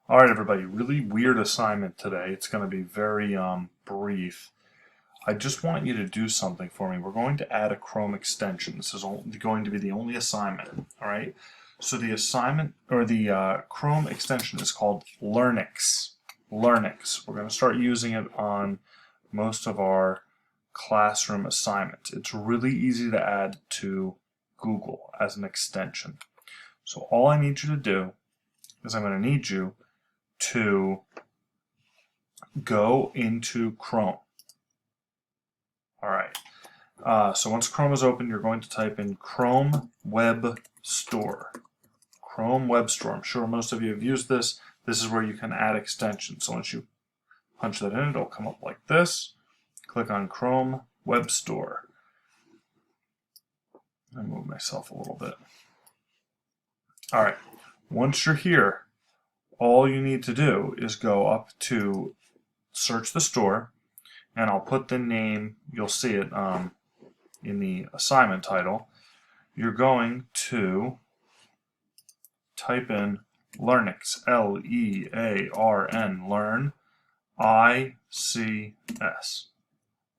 All right, everybody, really weird assignment today. It's going to be very brief. I just want you to do something for me. We're going to add a Chrome extension. This is going to be the only assignment, all right? So the assignment, or the Chrome extension is called Learnics. Learnics. We're going to start using it on most of our classroom assignments. It's really easy to add to Google as an extension. So all I need you to do is I'm going to need you to go into Chrome. All right. So once Chrome is open, you're going to type in Chrome Web Store. Chrome Web Store. I'm sure most of you have used this. This is where you can add extensions. So once you punch that in, it'll come up like this. Click on Chrome Web Store. I move myself a little bit. All right. Once you're here, all you need to do is go up to search the store, and I'll put the name, you'll see it in the assignment title. You're going to type in Learnics, L-E-A-R-N, Learn, I-C-S,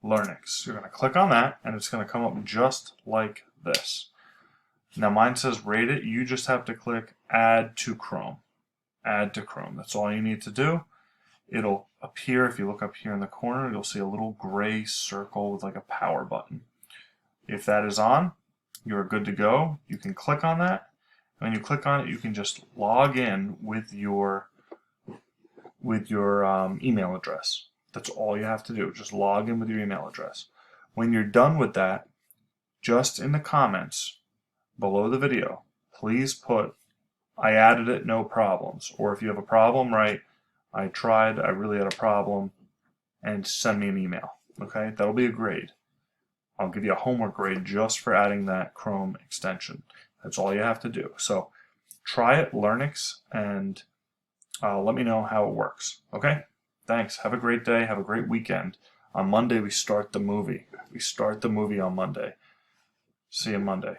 Learnics. You're going to click on that, and it's going to come up just like this. Now mine says rate it. You just have to click Add to Chrome. Add to Chrome. That's all you need to do. It'll appear, if you look up here in the corner, you'll see a little gray circle with like a power button. If that is on, you're good to go. You can click on that. When you click on it, you can just log in with your email address. That's all you have to do. Just log in with your email address. When you're done with that, just in the comments below the video, please put, I added it, no problems. Or if you have a problem, write, I tried, I really had a problem, and send me an email. Okay, that'll be a grade. I'll give you a homework grade just for adding that Chrome extension. That's all you have to do. So try it, Learnics, and let me know how it works. Okay, thanks. Have a great day. Have a great weekend. On Monday, we start the movie. We start the movie on Monday. See you Monday.